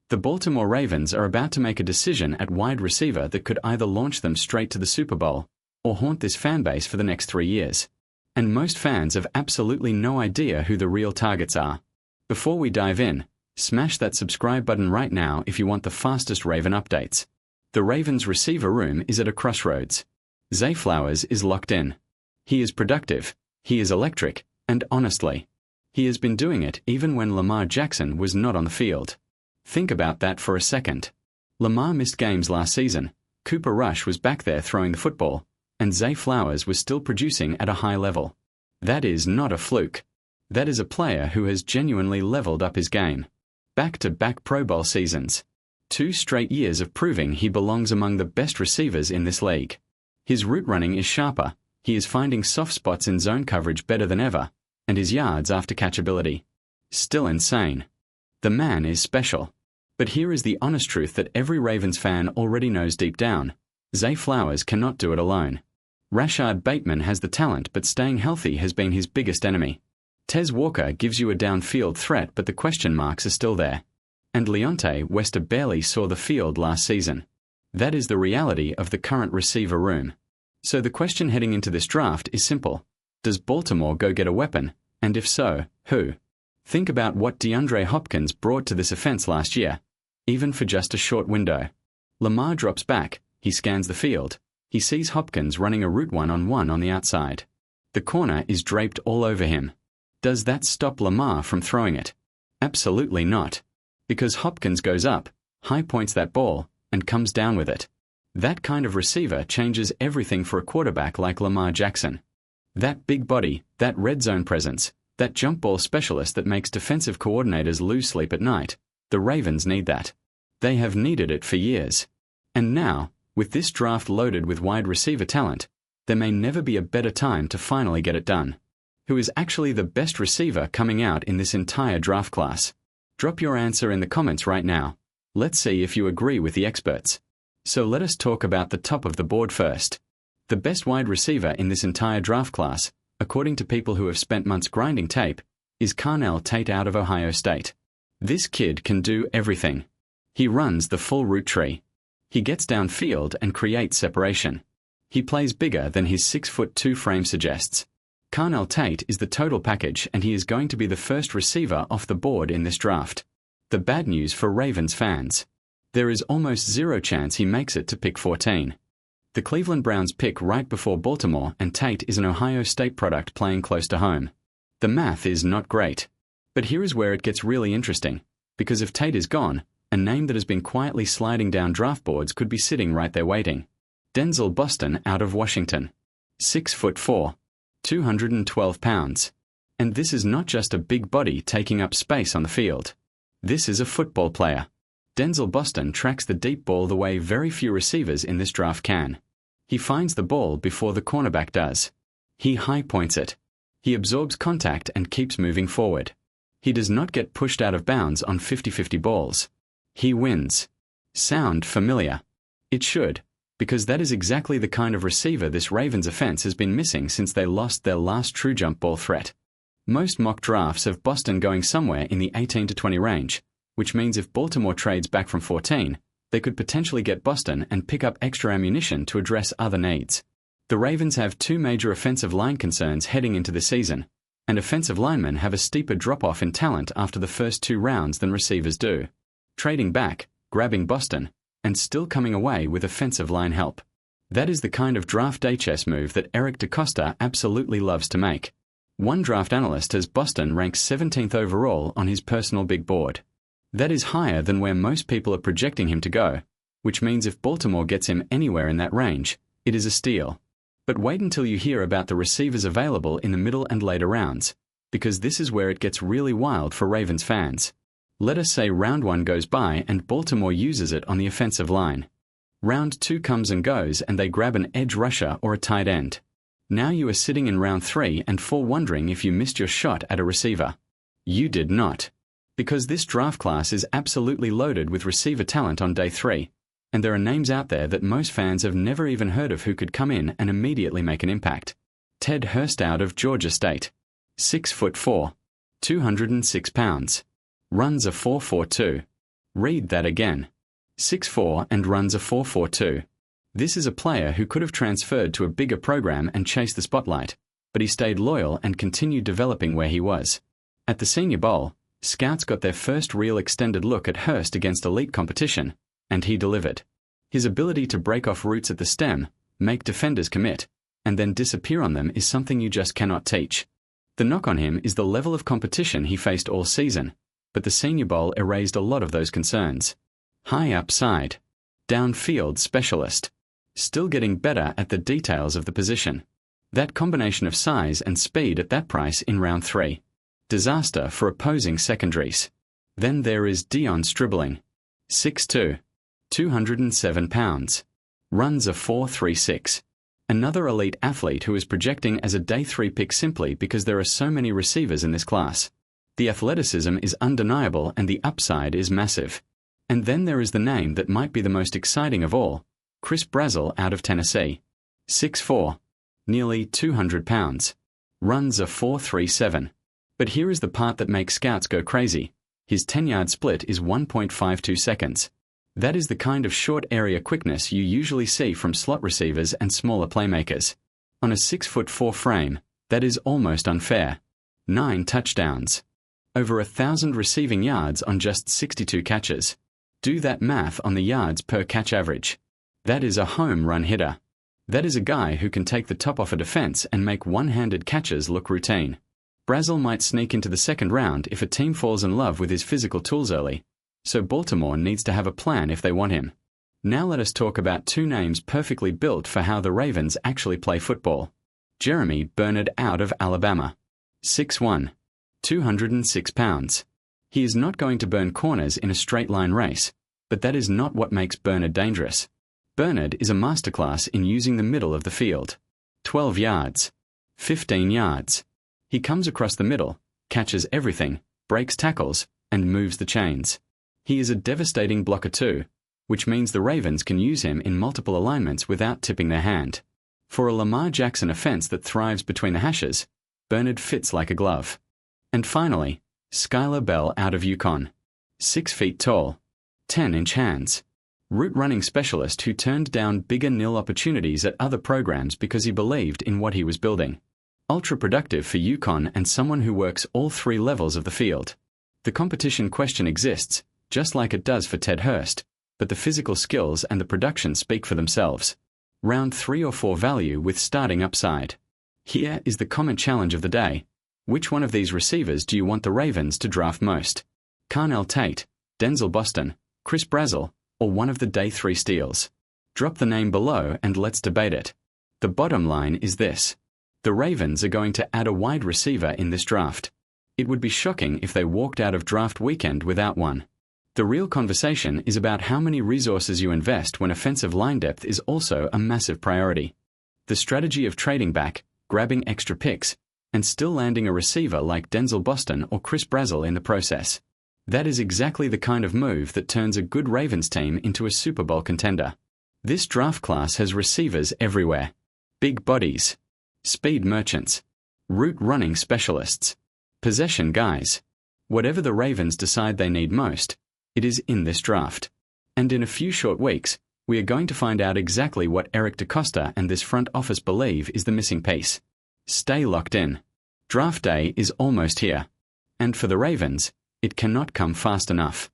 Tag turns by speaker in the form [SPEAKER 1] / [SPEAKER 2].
[SPEAKER 1] The Baltimore Ravens are about to make a decision at wide receiver that could either launch them straight to the Super Bowl or haunt this fanbase for the next 3 years. And most fans have absolutely no idea who the real targets are. Before we dive in, smash that subscribe button right now if you want the fastest Raven updates. The Ravens receiver room is at a crossroads. Zay Flowers is locked in. He is productive, he is electric, and honestly, he has been doing it even when Lamar Jackson was not on the field. Think about that for a second. Lamar missed games last season, Cooper Rush was back there throwing the football, and Zay Flowers was still producing at a high level. That is not a fluke. That is a player who has genuinely leveled up his game. Back-to-back Pro Bowl seasons. 2 straight years of proving he belongs among the best receivers in this league. His route running is sharper, he is finding soft spots in zone coverage better than ever, and his yards after catchability. Still insane. The man is special. But here is the honest truth that every Ravens fan already knows deep down. Zay Flowers cannot do it alone. Rashard Bateman has the talent, but staying healthy has been his biggest enemy. Tez Walker gives you a downfield threat, but the question marks are still there. And Leonte Wester barely saw the field last season. That is the reality of the current receiver room. So the question heading into this draft is simple. Does Baltimore go get a weapon? And if so, who? Think about what DeAndre Hopkins brought to this offense last year, even for just a short window. Lamar drops back, he scans the field, he sees Hopkins running a route one-on-one on the outside. The corner is draped all over him. Does that stop Lamar from throwing it? Absolutely not. Because Hopkins goes up, high points that ball, and comes down with it. That kind of receiver changes everything for a quarterback like Lamar Jackson. That big body, that red zone presence, that jump ball specialist that makes defensive coordinators lose sleep at night. The Ravens need that. They have needed it for years. And now, with this draft loaded with wide receiver talent, there may never be a better time to finally get it done. Who is actually the best receiver coming out in this entire draft class? Drop your answer in the comments right now. Let's see if you agree with the experts. So let us talk about the top of the board first. The best wide receiver in this entire draft class, according to people who have spent months grinding tape, is Carnell Tate out of Ohio State. This kid can do everything. He runs the full route tree. He gets downfield and creates separation. He plays bigger than his 6'2" frame suggests. Carnell Tate is the total package, and he is going to be the first receiver off the board in this draft. The bad news for Ravens fans. There is almost zero chance he makes it to pick 14. The Cleveland Browns pick right before Baltimore, and Tate is an Ohio State product playing close to home. The math is not great. But here is where it gets really interesting, because if Tate is gone, a name that has been quietly sliding down draft boards could be sitting right there waiting. Denzel Boston out of Washington. 6'4", 212 pounds. And this is not just a big body taking up space on the field. This is a football player. Denzel Boston tracks the deep ball the way very few receivers in this draft can. He finds the ball before the cornerback does. He high points it. He absorbs contact and keeps moving forward. He does not get pushed out of bounds on 50-50 balls. He wins. Sound familiar? It should, because that is exactly the kind of receiver this Ravens offense has been missing since they lost their last true jump ball threat. Most mock drafts have Boston going somewhere in the 18 to 20 range, which means if Baltimore trades back from 14, they could potentially get Boston and pick up extra ammunition to address other needs. The Ravens have 2 major offensive line concerns heading into the season, and offensive linemen have a steeper drop-off in talent after the first 2 rounds than receivers do. Trading back, grabbing Boston, and still coming away with offensive line help. That is the kind of draft day chess move that Eric DeCosta absolutely loves to make. One draft analyst has Boston ranked 17th overall on his personal big board. That is higher than where most people are projecting him to go, which means if Baltimore gets him anywhere in that range, it is a steal. But wait until you hear about the receivers available in the middle and later rounds, because this is where it gets really wild for Ravens fans. Let us say round 1 goes by and Baltimore uses it on the offensive line. Round 2 comes and goes and they grab an edge rusher or a tight end. Now you are sitting in round 3 and 4 wondering if you missed your shot at a receiver. You did not. Because this draft class is absolutely loaded with receiver talent on day 3, and there are names out there that most fans have never even heard of who could come in and immediately make an impact. Ted Hurst out of Georgia State. 6'4", 206 pounds. Runs a 4.42. Read that again. 6'4" and runs a 4.42. This is a player who could have transferred to a bigger program and chased the spotlight, but he stayed loyal and continued developing where he was. At the Senior Bowl, scouts got their first real extended look at Hurst against elite competition, and he delivered. His ability to break off routes at the stem, make defenders commit, and then disappear on them is something you just cannot teach. The knock on him is the level of competition he faced all season, but the Senior Bowl erased a lot of those concerns. High upside. Downfield specialist. Still getting better at the details of the position. That combination of size and speed at that price in round 3. Disaster for opposing secondaries. Then there is Dion Stribling. 6'2". 207 pounds. Runs a 4.36. Another elite athlete who is projecting as a day 3 pick simply because there are so many receivers in this class. The athleticism is undeniable and the upside is massive. And then there is the name that might be the most exciting of all, Chris Brazzell out of Tennessee. 6'4". Nearly 200 pounds. Runs a 4.37. But here is the part that makes scouts go crazy. His 10-yard split is 1.52 seconds. That is the kind of short area quickness you usually see from slot receivers and smaller playmakers. On a 6'4" frame, that is almost unfair. 9 touchdowns. Over 1,000 receiving yards on just 62 catches. Do that math on the yards per catch average. That is a home run hitter. That is a guy who can take the top off a defense and make one-handed catches look routine. Brazzell might sneak into the second round if a team falls in love with his physical tools early, so Baltimore needs to have a plan if they want him. Now let us talk about 2 names perfectly built for how the Ravens actually play football. Jeremy Bernard out of Alabama. 6'1". 206 pounds. He is not going to burn corners in a straight line race, but that is not what makes Bernard dangerous. Bernard is a masterclass in using the middle of the field. 12 yards. 15 yards. He comes across the middle, catches everything, breaks tackles, and moves the chains. He is a devastating blocker too, which means the Ravens can use him in multiple alignments without tipping their hand. For a Lamar Jackson offense that thrives between the hashes, Bernard fits like a glove. And finally, Skylar Bell out of UConn. 6 feet tall. 10-inch hands. Route running specialist who turned down bigger nil opportunities at other programs because he believed in what he was building. Ultra productive for UConn and someone who works all 3 levels of the field. The competition question exists, just like it does for Ted Hurst, but the physical skills and the production speak for themselves. Round 3 or 4 value with starting upside. Here is the common challenge of the day. Which one of these receivers do you want the Ravens to draft most? Carnell Tate, Denzel Boston, Chris Brazzell, or one of the day 3 steals? Drop the name below and let's debate it. The bottom line is this. The Ravens are going to add a wide receiver in this draft. It would be shocking if they walked out of draft weekend without one. The real conversation is about how many resources you invest when offensive line depth is also a massive priority. The strategy of trading back, grabbing extra picks, and still landing a receiver like Denzel Boston or Chris Brazzell in the process. That is exactly the kind of move that turns a good Ravens team into a Super Bowl contender. This draft class has receivers everywhere. Big bodies. Speed merchants. Route running specialists. Possession guys. Whatever the Ravens decide they need most, it is in this draft. And in a few short weeks, we are going to find out exactly what Eric DeCosta and this front office believe is the missing piece. Stay locked in. Draft day is almost here. And for the Ravens, it cannot come fast enough.